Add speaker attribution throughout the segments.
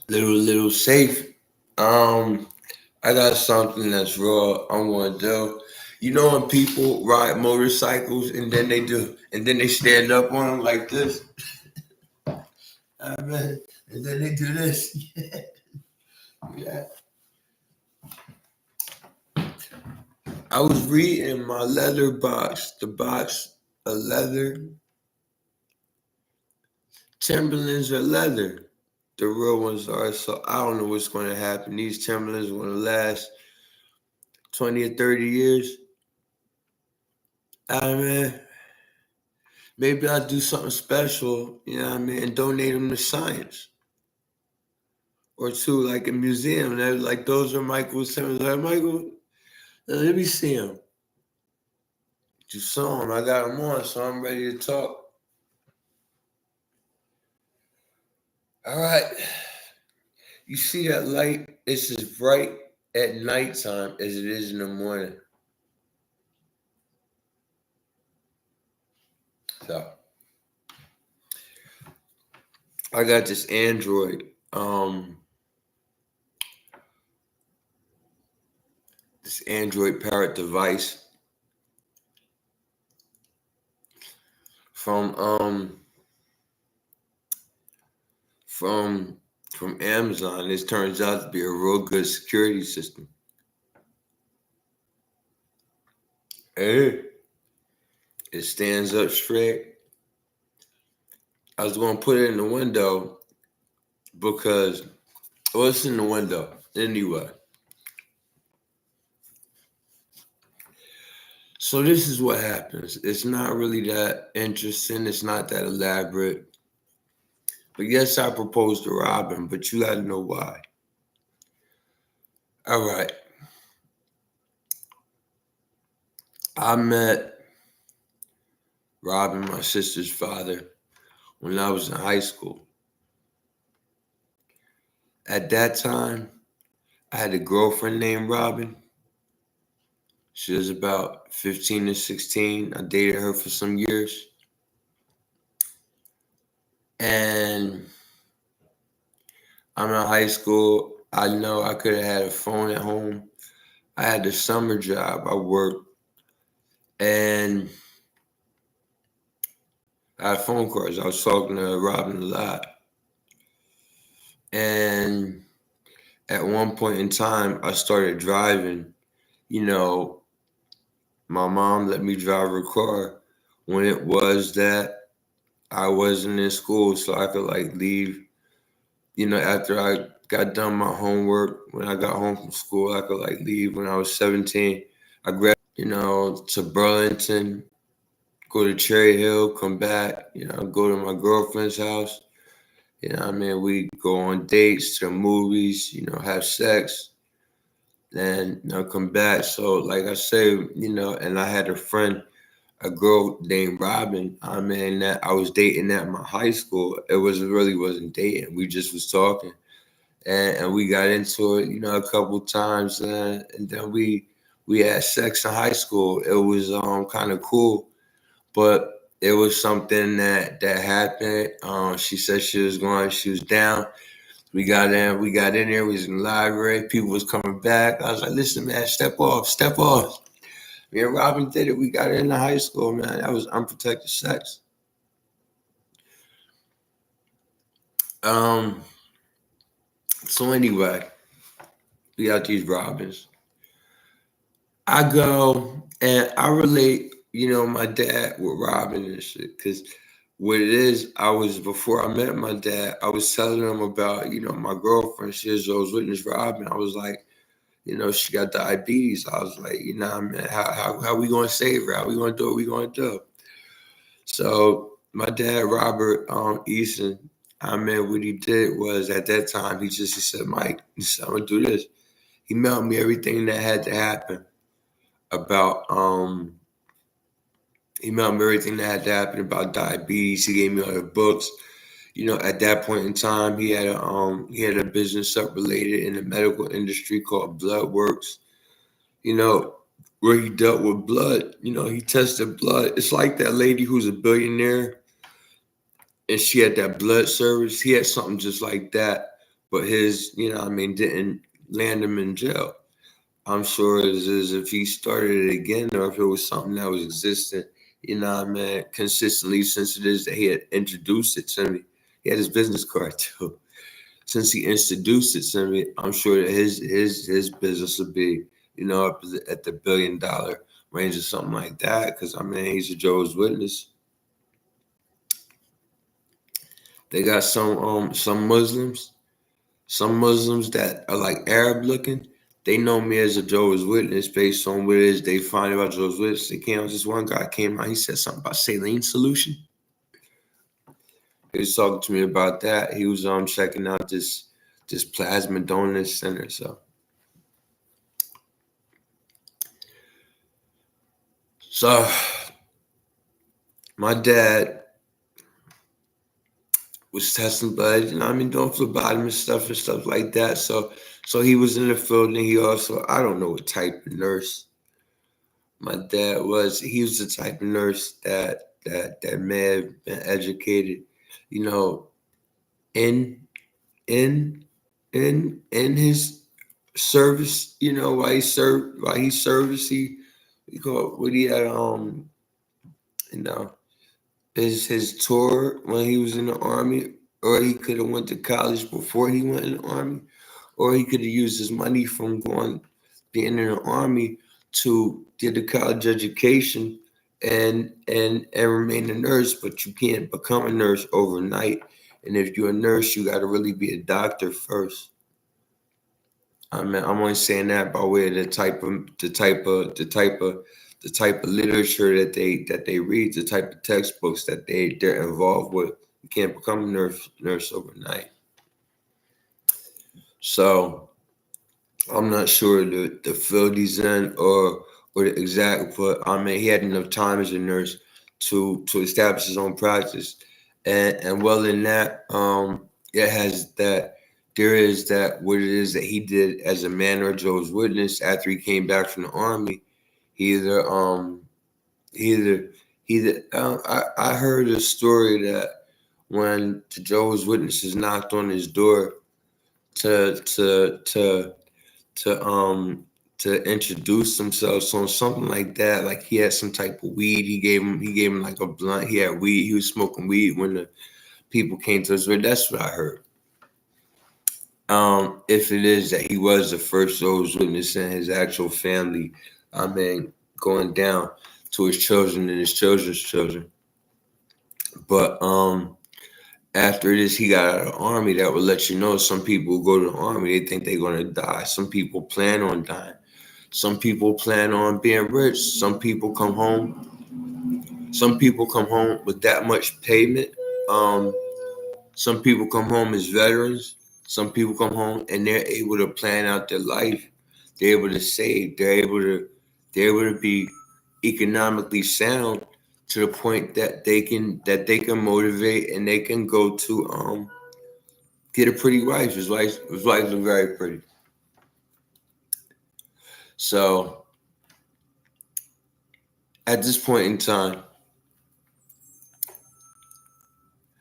Speaker 1: little safe. I got something that's raw. I'm gonna do. You know when people ride motorcycles and then they stand up on them like this. I mean, and then they do this. Yeah. I was reading my leather box, the box of leather. Timberlands are leather. The real ones are. So I don't know what's going to happen. These Timberlands are going to last 20 or 30 years. I mean, maybe I'll do something special, you know what I mean, and donate them to science. Or to like a museum. That like those are Michael's Timberlands. Like, Michael, let me see them. You saw them. I got them on, so I'm ready to talk. All right. You see that light? It's as bright at nighttime as it is in the morning. So I got this Android. This Android Parrot device from Amazon. This turns out to be a real good security system. Hey, it stands up straight. I was going to put it in the window because, well, it's in the window anyway. So this is what happens. It's not really that interesting. It's not that elaborate. But yes, I proposed to Robyn, but you got to know why. All right. I met Robyn, my sister's father, when I was in high school. At that time, I had a girlfriend named Robyn. She was about 15 to 16. I dated her for some years. And I'm in high school. I know I could have had a phone at home. I had a summer job. I worked. And I had phone calls. I was talking to Robyn a lot. And at one point in time, I started driving. You know, my mom let me drive her car when it was that I wasn't in school, so I could like leave. You know, after I got done my homework, when I got home from school, I could like leave when I was 17. I grabbed, you know, to Burlington, go to Cherry Hill, come back, you know, go to my girlfriend's house. You know what I mean? We go on dates to movies, you know, have sex, then, you know, come back. So, like I say, you know, and I had a girl named Robyn. I mean, that I was dating at my high school. It wasn't dating. We just was talking. And we got into it, you know, a couple times. And then we had sex in high school. It was kind of cool. But it was something that happened. She said she was down. We got in there, we was in the library, people was coming back. I was like, listen, man, step off. Me and Robyn did it. We got it in the high school, man. That was unprotected sex. So anyway, we got these Robyns. I go and I relate, you know, my dad with Robyn and shit. Cause what it is, before I met my dad, I was telling him about, you know, my girlfriend. She was witness Robyn. I was like, you know, she got diabetes. I was like, you know, man, how we gonna save her? How we gonna do what we gonna do? So my dad, Robert Easton, I mean, what he did was at that time, he said, Mike, he said, I'm gonna do this. He mailed me everything that had to happen about diabetes. He gave me all the books. You know, at that point in time, he had a business up related in the medical industry called Bloodworks. You know, where he dealt with blood. You know, he tested blood. It's like that lady who's a billionaire, and she had that blood service. He had something just like that, but his, didn't land him in jail. I'm sure as if he started it again, or if it was something that was existent, consistently since it is that he had introduced it to me. He had his business card too. Since he introduced it to me, I'm sure that his business would be, up at the $1 billion range or something like that. Because he's a Jehovah's Witness. They got some Muslims that are like Arab looking. They know me as a Jehovah's Witness based on what it is they find about Jehovah's Witness. They came out, this one guy came out, he said something about saline solution. He was talking to me about that. He was checking out this plasma donor center. So my dad was testing blood, doing phlebotomy stuff and stuff like that. So he was in the field, and he also, I don't know what type of nurse my dad was. He was the type of nurse that may have been educated, in his service, while he serviced, he called what he had, his tour when he was in the Army, or he could have went to college before he went in the Army, or he could have used his money from being in the Army to get a college education and remain a nurse. But you can't become a nurse overnight. And if you're a nurse, you got to really be a doctor first. I'm only saying that by way of the type of literature that they read, the type of textbooks that they're involved with. You can't become a nurse overnight. So I'm not sure the field he's in or the exact, but he had enough time as a nurse to establish his own practice, and well in that, it has that. There is that what it is that he did as a man or Jehovah's Witness after he came back from the Army. I heard a story that when the Jehovah's Witnesses knocked on his door to introduce themselves on something like that, like he had some type of weed. He gave him like a blunt. He had weed. He was smoking weed when the people came to his door. That's what I heard. If it is that he was the first Jehovah's Witness in his actual family, going down to his children and his children's children. But after this, he got out of the Army. That would let you know some people go to the Army, they think they're going to die. Some people plan on dying. Some people plan on being rich. Some people come home. Some people come home with that much payment. Some people come home as veterans. Some people come home and they're able to plan out their life. They're able to save. They're able to be economically sound to the point that they can motivate and they can go to get a pretty wife. His wife was very pretty. So at this point in time,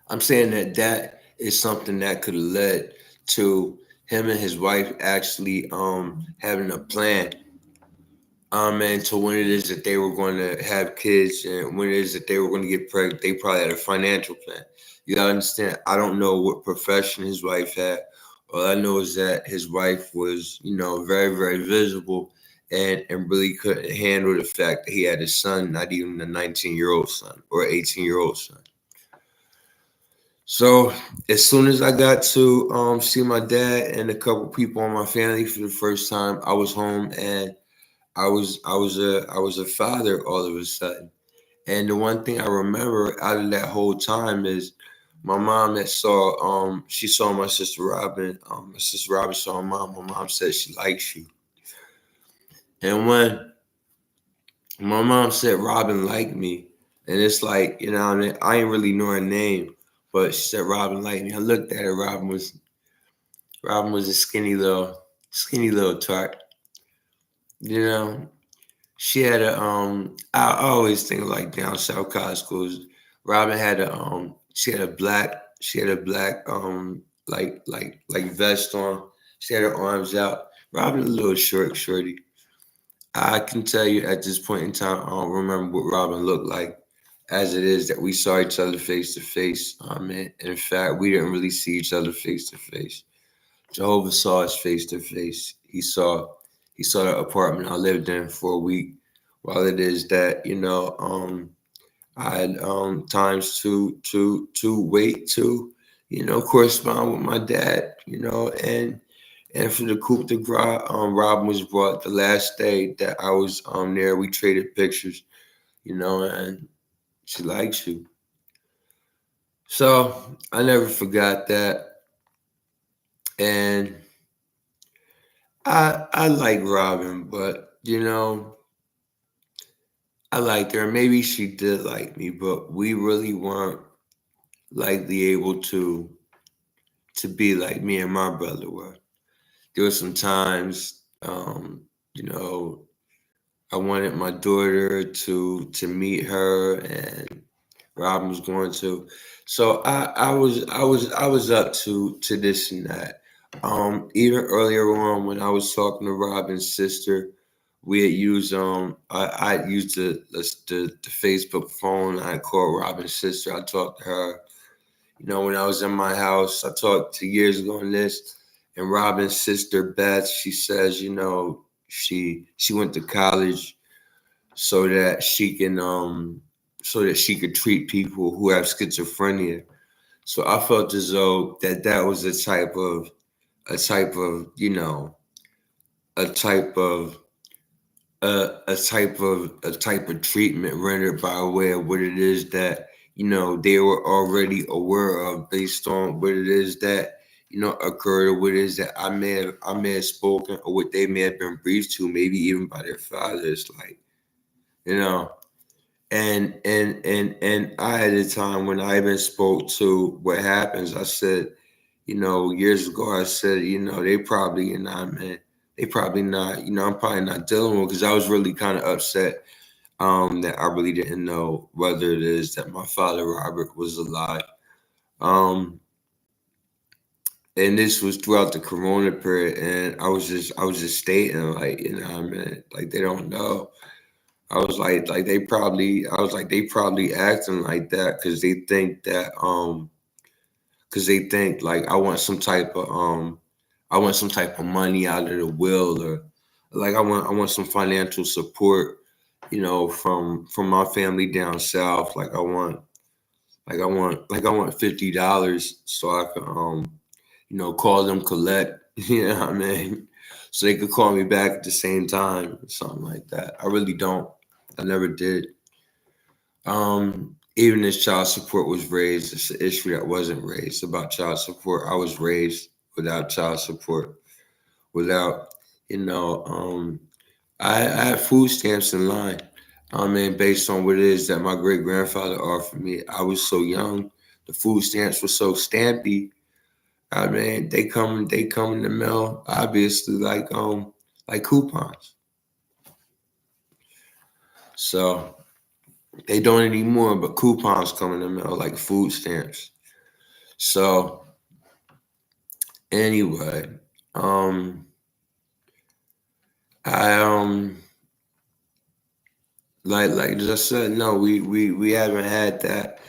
Speaker 1: I'm saying that is something that could have led to him and his wife actually having a plan. And to when it is that they were going to have kids and when it is that they were going to get pregnant, they probably had a financial plan. You gotta understand, I don't know what profession his wife had. All I know is that his wife was, very, very visible and really couldn't handle the fact that he had a son, not even a 19-year-old son or 18-year-old son. So as soon as I got to see my dad and a couple people in my family for the first time, I was home and I was a father all of a sudden. And the one thing I remember out of that whole time is my mom that she saw my sister Robyn. My sister Robyn saw my mom said she likes you. And when my mom said Robyn liked me, and it's like, I ain't really know her name, but she said Robyn liked me. I looked at her. Robyn was a skinny little tart. She had I always think like down south college schools. Robyn had she had a black vest on. She had her arms out. Robyn a little shorty. I can tell you at this point in time, I don't remember what Robyn looked like, as it is that we saw each other face to face. In fact, we didn't really see each other face to face. Jehovah saw us face to face. He saw the apartment I lived in for a week. While it is that, I had times to wait to, correspond with my dad, and for the coup de grace, Robyn was brought the last day that I was there. We traded pictures, and she likes you. So I never forgot that. And I like Robyn, but I liked her. Maybe she did like me, but we really weren't likely able to be like me and my brother were. There were some times, I wanted my daughter to meet her, and Robyn was going to. So I was up to this and that. Even earlier on when I was talking to Robyn's sister, we had used I used the Facebook phone. I called Robyn's sister. I talked to her. When I was in my house, I talked 2 years ago on this, and Robyn's sister Beth, she says, she went to college so that she could treat people who have schizophrenia. So I felt as though that was a type of a type of you know a type of a type of treatment rendered by way of what it is that they were already aware of, based on what it is that occurred, or what it is that I may have spoken, or what they may have been briefed to, maybe even by their fathers, like you know and I had a time when I even spoke to what happens. I said, years ago, I said, they probably, man, they probably not, I'm probably not dealing with, because I was really kind of upset that I really didn't know whether it is that my father Robert was alive. And this was throughout the Corona period, and I was just stating, like, man, like, they don't know. I was like they probably acting like that because they think like I want some type of money out of the will, or like I want some financial support, from my family down south. Like I want $50 so I can call them collect, what I mean? So they could call me back at the same time, something like that. I really don't. I never did. Even as child support was raised, it's an issue that wasn't raised about child support. I was raised without child support, without, you know, I had food stamps in line. I mean, based on what it is that my great grandfather offered me, I was so young. The food stamps were so stampy. I mean, they come in the mail, obviously, like coupons. So they don't anymore, but coupons come in the mail like food stamps. So anyway, I like as I said, no, we haven't had that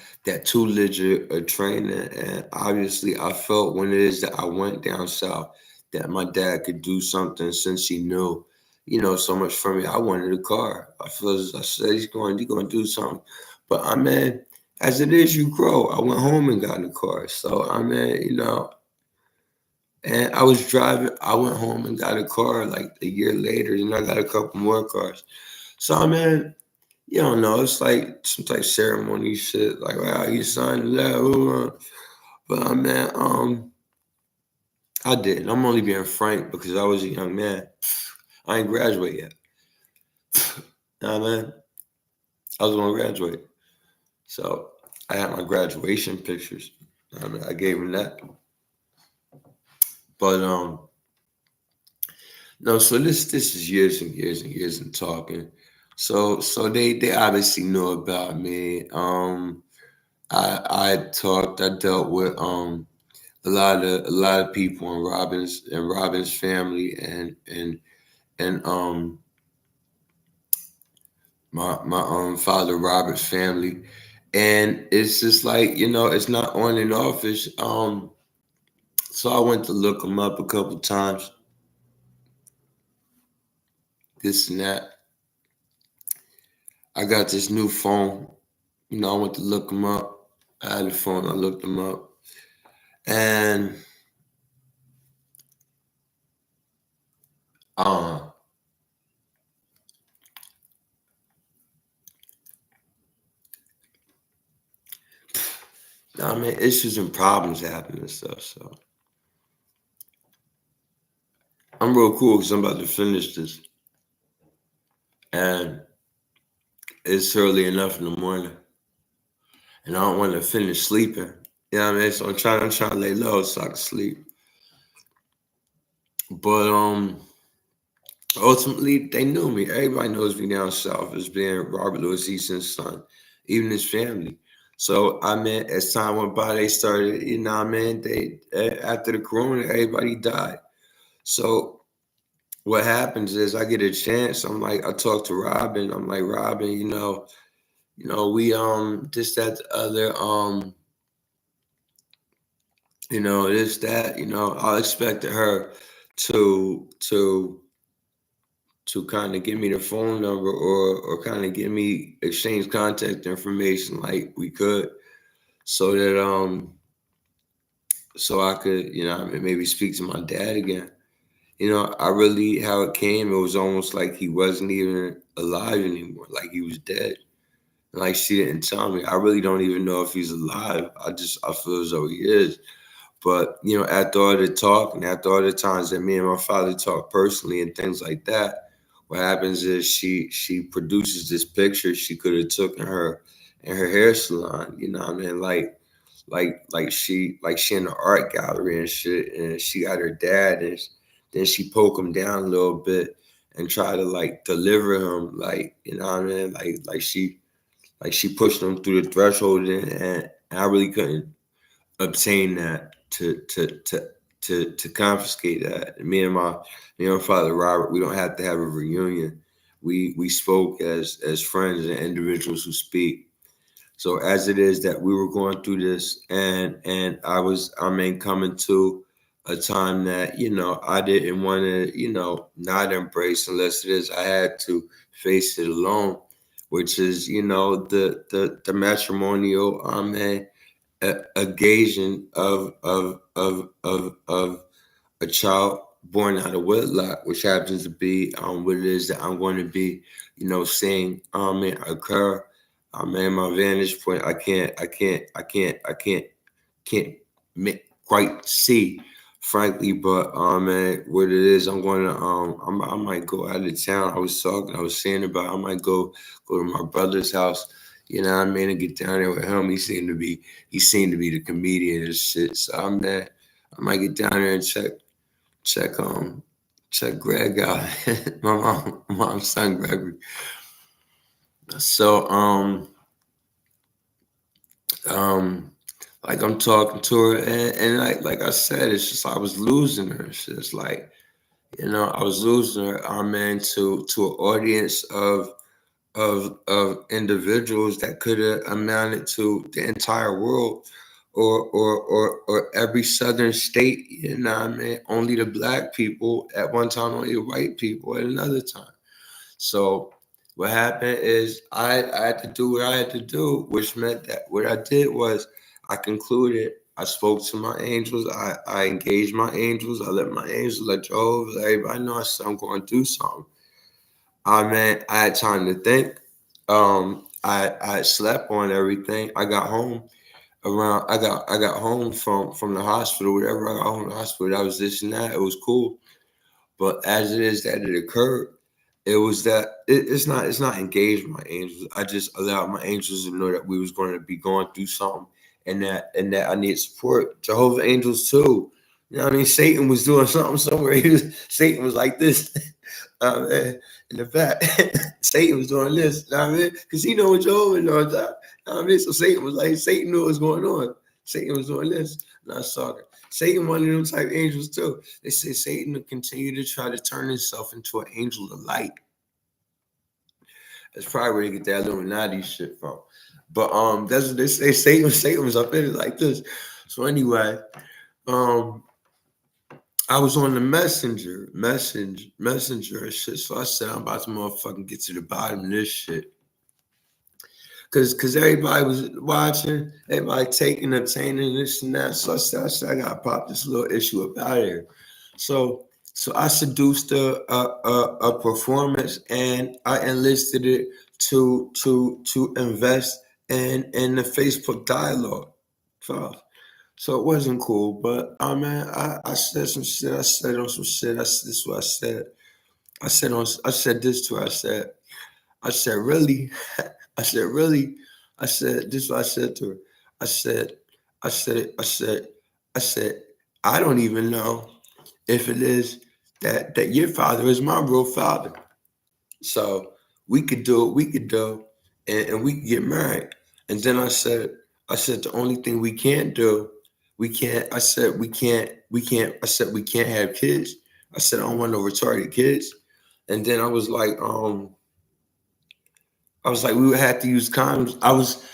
Speaker 1: tutelage or training, and obviously I felt when it is that I went down south that my dad could do something, since he knew, so much for me. I wanted a car. I said he's going to do something, but I mean, as it is, you grow. I went home and got a car, so I mean, and I was driving. I went home and got a car like a year later. I got a couple more cars. So I mean, you don't know. It's like some type of ceremony shit. Like, wow, you signed that. But I mean, I did. I'm only being frank because I was a young man. I ain't graduate yet. Nah, man. I was gonna graduate. So I had my graduation pictures. I mean, I gave him that. But no, so this is years and years and years in talking. So they obviously know about me. I dealt with a lot of people in Robyn's family and my father Robert's family, and it's just like, it's not on and off. It's so I went to look him up a couple times, this and that. I got this new phone. I went to look him up. I had a phone. I looked him up, and uh, I mean, issues and problems happen and stuff. So I'm real cool because I'm about to finish this, and it's early enough in the morning, and I don't want to finish sleeping. You know what I mean? So I'm trying to lay low so I can sleep. But ultimately, they knew me. Everybody knows me down south as being Robert Louis Easton's son, even his family. So I mean, as time went by, they started. You know what I mean? After the corona, everybody died. So what happens is I get a chance. I talk to Robyn. I'm like, Robyn, we this, that, the other, this, that, I expected her to kind of give me the phone number or kind of give me exchange contact information like we could, so that so I could, maybe speak to my dad again. I really, how it came, it was almost like he wasn't even alive anymore, like he was dead. Like, she didn't tell me. I really don't even know if he's alive. I feel as though he is. But, after all the talk and after all the times that me and my father talk personally and things like that, what happens is she produces this picture she could have took in her hair salon. You know what I mean? Like she in the art gallery and shit, and she got her dad, and then she poke him down a little bit and try to like deliver him, like, you know what I mean? Like she pushed him through the threshold, and I really couldn't obtain that to confiscate that. Me and my father Robert, we don't have to have a reunion. We spoke as friends and individuals who speak. So as it is that we were going through this, and I mean, coming to a time that I didn't want to not embrace unless it is I had to face it alone, which is the matrimonial occasion of a child born out of wedlock, which happens to be what it is that I'm going to be, seeing occur. My vantage point, can't quite see, frankly, but man, what it is, I'm going to I might go out of town. I was saying about I might go to my brother's house. You know what I mean? And get down there with him. He seemed to be the comedian and shit. So I might get down there and check Greg out. my mom's son Gregory. So like I'm talking to her, and like I said, it's just I was losing her. It's just like, I was losing her. Man, to an audience of individuals that could have amounted to the entire world, or every southern state. You know what I mean? Only the black people at one time, only the white people at another time. So what happened is I had to do what I had to do, which meant that what I did was I concluded. I spoke to my angels. I engaged my angels. I let my angels, let Jehovah, let everybody know I said I'm going to do something. I had time to think. I slept on everything. I got home I got home from the hospital. Whatever, I got home from the hospital, that was this and that. It was cool. But as it is that it occurred, it was that it's not engaged with my angels. I just allowed my angels to know that we was going to be going through something, and that I need support. Jehovah angels too. You know what I mean? Satan was doing something somewhere. Satan was like this. In the back, Satan was doing this. You know what I mean? Because he know what Jehovah knows. You know what I mean? So Satan knew what was going on. Satan was doing this. And I saw that. Satan, one of them type angels too. They say Satan will continue to try to turn himself into an angel of light. That's probably where they get that Illuminati shit from. But that's what they say. Satan was up in it like this. So anyway, I was on the messenger and shit. So I said, I'm about to motherfucking get to the bottom of this shit. Cause everybody was watching, everybody taking, obtaining this and that. So I said I gotta pop this little issue up out of here. So I seduced a performance and I enlisted it to invest in the Facebook dialogue. So it wasn't cool, but man, I said some shit. I said on some shit. This is what I said. I said this to her. I said really. I said really. I said this is what I said to her. I said I don't even know if it is that your father is my real father. So we could do and we could get married. And then I said the only thing we can't do, we can't have kids. I said I don't want no retarded kids. And then I was like we would have to use condoms.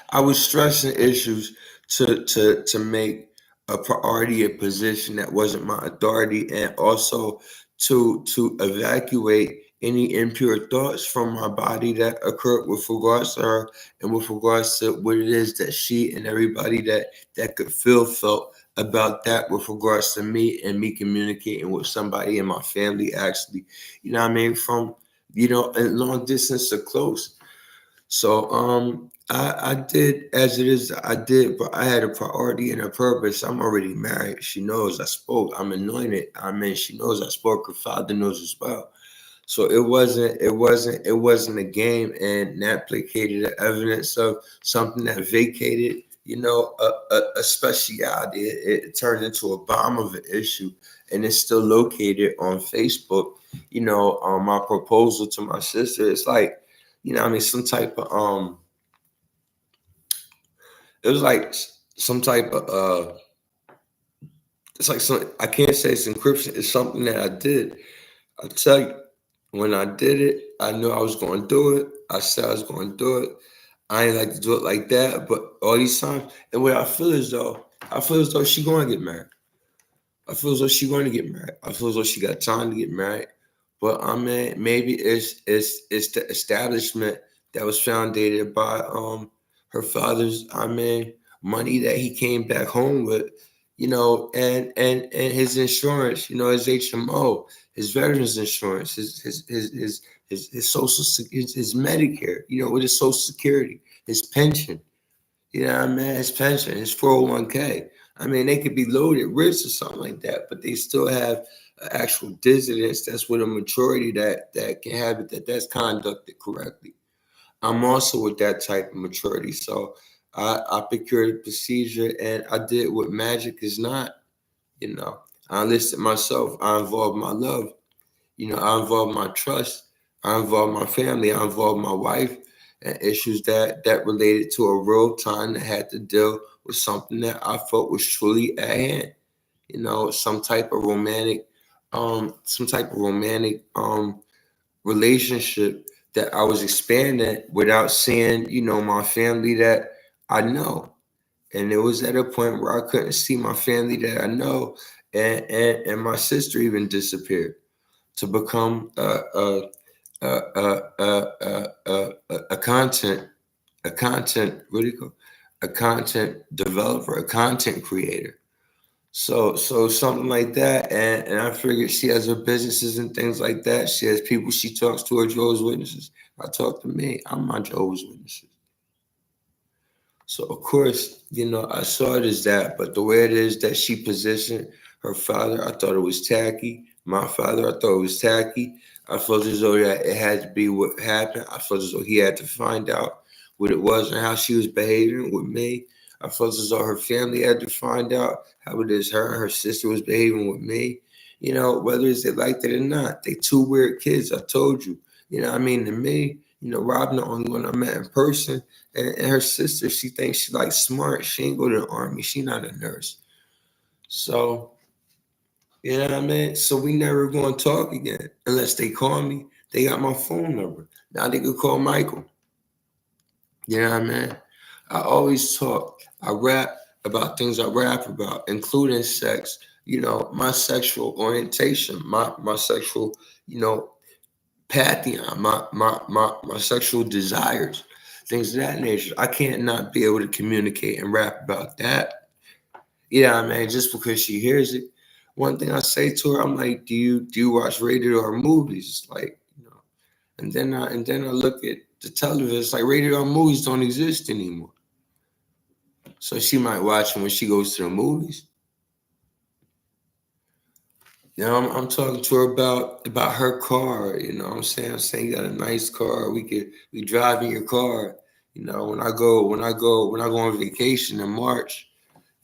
Speaker 1: I was stressing issues to make a priority a position that wasn't my authority, and also to evacuate any impure thoughts from my body that occurred with regards to her and with regards to what it is that she and everybody that could felt about that with regards to me and me communicating with somebody in my family, actually, you know what I mean, from, you know, a long distance to close. So I did as it is, but I had a priority and a purpose. I'm already married. She knows I spoke. I'm anointed. I mean, she knows I spoke. Her father knows as well. So it wasn't a game, and that placated the evidence of something that vacated, you know, a speciality. It turned into a bomb of an issue, and it's still located on Facebook. You know, my proposal to my sister, it's like, you know, I mean, some type of it was like some type of it's like some, I can't say it's encryption. It's something that I did. I tell you, when I did it, I knew I was going to do it. I said I was going to do it. I ain't like to do it like that, but all these times, and what I feel as though she going to get married. I feel as though she going to get married. I feel as though she got time to get married. But I mean, maybe it's the establishment that was founded by her father's, I mean, money that he came back home with, you know, and his insurance, you know, his HMO, his veterans insurance, his social, his Medicare, you know, with his Social Security, his pension, you know what I mean, his pension, his 401k. I mean, they could be loaded rich or something like that, but they still have actual dissidence. That's with a majority that can have it, that's conducted correctly. I'm also with that type of maturity. So I procured a procedure, and I did what magic is not. You know, I enlisted myself. I involved my love. You know, I involved my trust. I involved my family. I involved my wife, and issues that related to a real time that had to deal with something that I felt was truly at hand. You know, some type of romantic relationship that I was expanding without seeing, you know, my family that I know. And it was at a point where I couldn't see my family that I know, and my sister even disappeared to become a content what do you call, a content developer, a content creator. So something like that, and I figured she has her businesses and things like that. She has people she talks to, her Jehovah's Witnesses. I talk to me. I'm my Jehovah's Witnesses. So of course, you know, I saw it as that, but the way it is that she positioned her father, I thought it was tacky. My father, I thought it was tacky. I felt as though that it had to be what happened. I felt as though he had to find out what it was and how she was behaving with me. I felt as though her family had to find out how it is her and her sister was behaving with me. You know, whether it's they liked it or not. They two weird kids, I told you. You know what I mean? To me, Robyn the only one I met in person, and her sister, she thinks she like smart. She ain't go to the army. She not a nurse. So, you know what I mean? So we never going to talk again unless they call me. They got my phone number. Now they could call Michael. You know what I mean? I always talk. I rap about things I rap about, including sex, my sexual orientation, my sexual, pantheon, my sexual desires, things of that nature. I can't not be able to communicate and rap about that. Yeah, I mean, just because she hears it. One thing I say to her, I'm like, do you watch rated R movies? It's like, and then I look at the television. It's like rated R movies don't exist anymore. So she might watch them when she goes to the movies. I'm talking to her about her car. I'm saying you got a nice car. We drive in your car. When I go on vacation in March,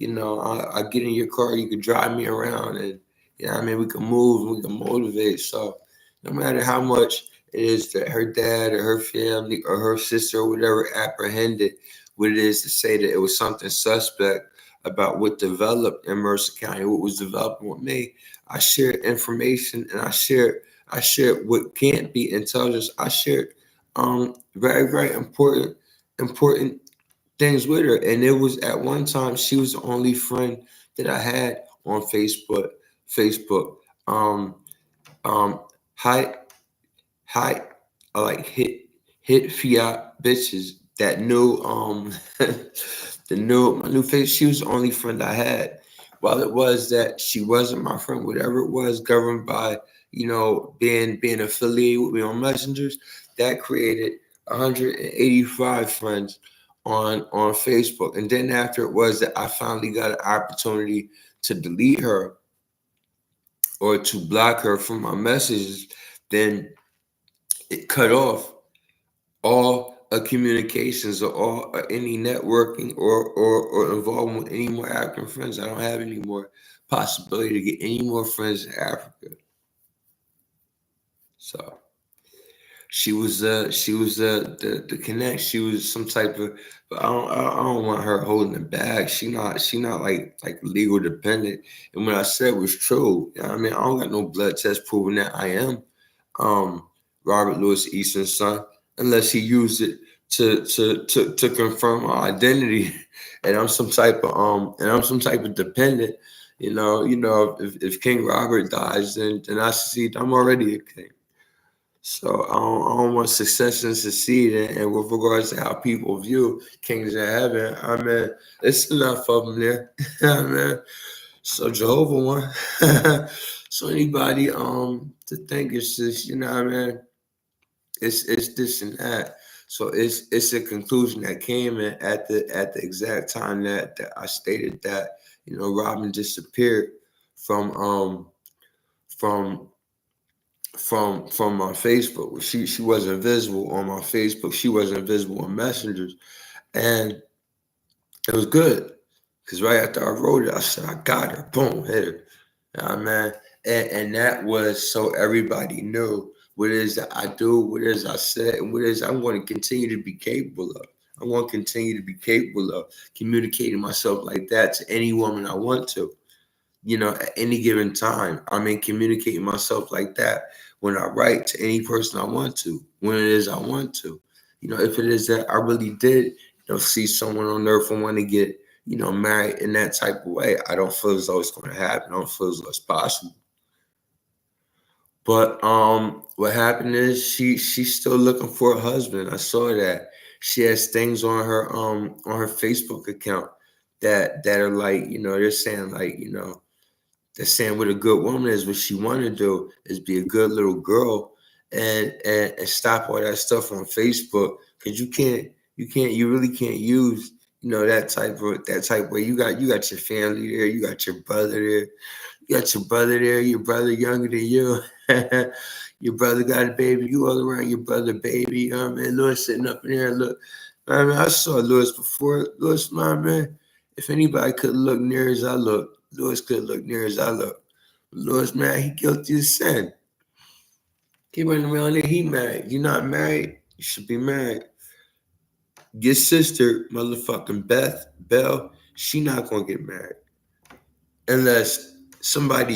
Speaker 1: I get in your car. You can drive me around, and we can move and we can motivate. So no matter how much it is that her dad or her family or her sister or whatever apprehended what it is to say that it was something suspect about what developed in Mercer County, what was developing with me, I shared information and I shared what can't be intelligence. I shared very, very important things with her. And it was at one time she was the only friend that I had on Facebook. Facebook. Um hi hi I like hit fiat bitches that knew the new my new face. She was the only friend I had. While it was that she wasn't my friend, whatever it was, governed by being affiliated with me on messengers, that created 185 friends on Facebook. And then after it was that I finally got an opportunity to delete her or to block her from my messages, then it cut off all communications or any networking or involvement with any more African friends. I don't have any more possibility to get any more friends in Africa. So she was the connect. She was some type of, but I don't want her holding it back. She not like legal dependent. And what I said was true. I mean, I don't got no blood test proving that I am um Robert Louis Easton's son, unless he used it to confirm my identity. And I'm some type of dependent. If King Robert dies, then I see I'm already a king. So I don't want succession to succeed. And with regards to how people view kings in heaven, I mean, it's enough of them there. I mean, so Jehovah won. So anybody to think it's just, I mean, it's this and that. So it's a conclusion that came in at the exact time that I stated that, Robyn disappeared from from from my Facebook. She wasn't visible on my Facebook. She wasn't visible on messengers. And it was good. Because right after I wrote it, I said, I got her. Boom, hit her. Man. And that was so everybody knew what it is that I do, what it is I said, and what it is I'm going to continue to be capable of. I want to continue to be capable of communicating myself like that to any woman I want to, at any given time. I mean, communicating myself like that when I write to any person I want to, when it is I want to. If it is that I really did, see someone on earth and want to get, married in that type of way, I don't feel as though it's going to happen. I don't feel as though it's possible. But what happened is she's still looking for a husband. I saw that. She has things on her Facebook account that are like, they're saying like, they're saying what a good woman is. What she want to do is be a good little girl and stop all that stuff on Facebook, because you really can't use that type where you got your family there, you got your brother there, your brother younger than you. Your brother got a baby, you all around your brother baby. Man, Lewis sitting up in there. Look, I mean, I saw Lewis before. Lewis, my man, if anybody could look near as I look, Lewis could look near as I look. Lewis, man, he guilty as sin. He running around there, he married. You not married? You should be married. Your sister, motherfucking Belle, she not gonna get married unless somebody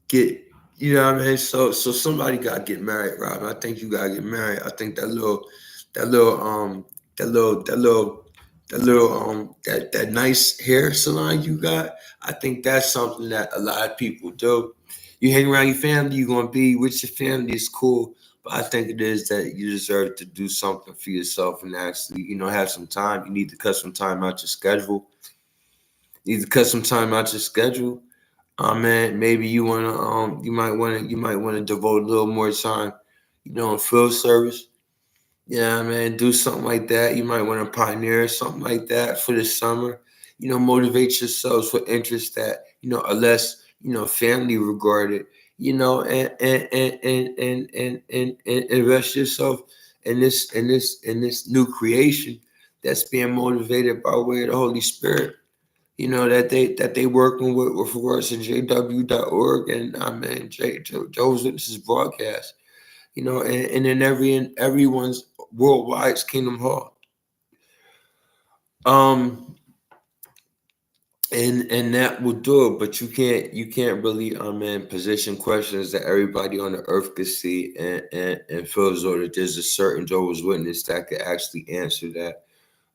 Speaker 1: get, you know what I mean? So somebody gotta get married, Robyn. I think you gotta get married. I think that little that little that little that nice hair salon you got, I think that's something that a lot of people do. You hang around your family, you're gonna be with your family, it's cool. But I think it is that you deserve to do something for yourself and actually, have some time. You need to cut some time out your schedule. You need to cut some time out your schedule. Man, maybe you might wanna devote a little more time, in field service. Yeah, man, do something like that. You might want to pioneer something like that for the summer. Motivate yourselves with interests that are less family regarded. And invest yourself in this new creation that's being motivated by way of the Holy Spirit. That they working with regards to JW.org and Jehovah's Witnesses broadcast. And in everyone's worldwide's Kingdom Hall. And that will do it, but you can't really position questions that everybody on the earth could see and feel as though that there's a certain Jehovah's Witness that could actually answer that.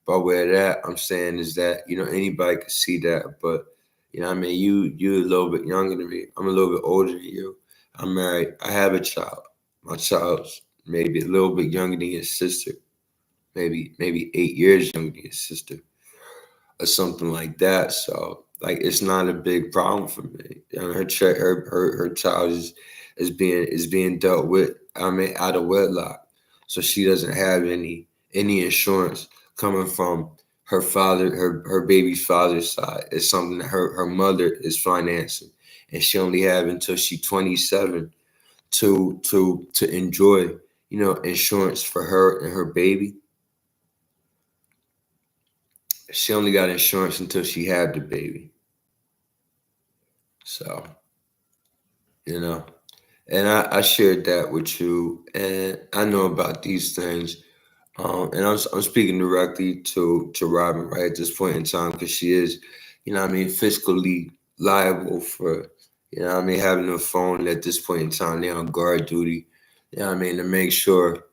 Speaker 1: By way of that, I'm saying is that anybody could see that, but you're a little bit younger than me. I'm a little bit older than you. I'm married. I have a child. My child's maybe a little bit younger than your sister, maybe 8 years younger than your sister, or something like that. So like it's not a big problem for me. Her child is being dealt with. Out of wedlock, so she doesn't have any insurance coming from her father, her baby's father's side. It's something that her mother is financing, and she only have until she's 27 to enjoy insurance for her and her baby. She only got insurance until she had the baby. So and I shared that with you, and I know about these things. And I'm speaking directly to Robyn right at this point in time, because she is fiscally liable for having a phone at this point in time. They're on guard duty, to make sure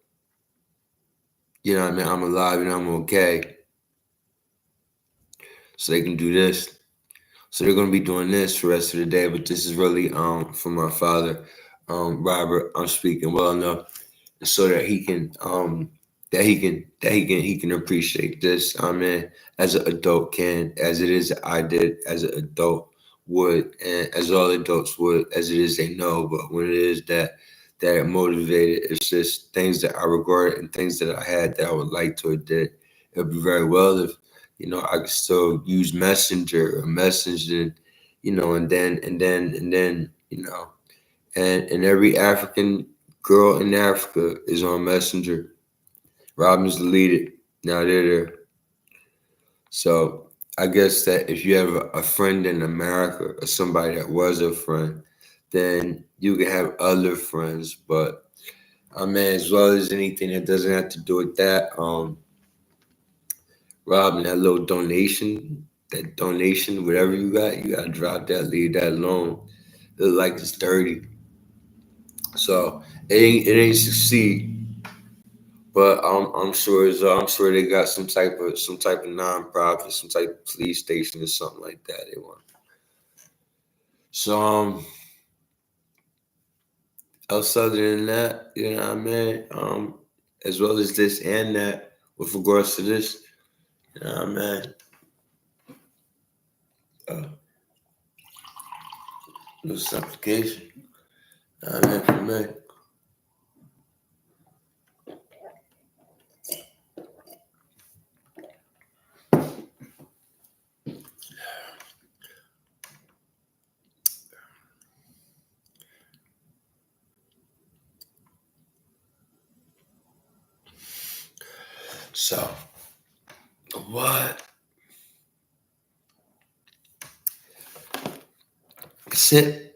Speaker 1: I'm alive and I'm okay, so they can do this. So they're gonna be doing this for the rest of the day. But this is really for my father, Robert. I'm speaking well enough so that he can appreciate this. As an adult can, as it is I did as an adult would, and as all adults would, as it is they know. But when it is that it motivated, it's just things that I regard and things that I had that I would like to have did. It would be very well if I could still use Messenger or messaging, and every African girl in Africa is on Messenger. Robyn's deleted. Now they're there. So I guess that if you have a friend in America or somebody that was a friend, then you can have other friends. But as well as anything that doesn't have to do with that, Robyn, that donation, whatever you gotta drop that, leave that alone. It look like it's dirty. So it ain't succeed. But I'm sure they got some type of nonprofit, some type of police station or something like that they want. So else other than that, as well as this and that, with regards to this, no supplication. For me. So what? That's it.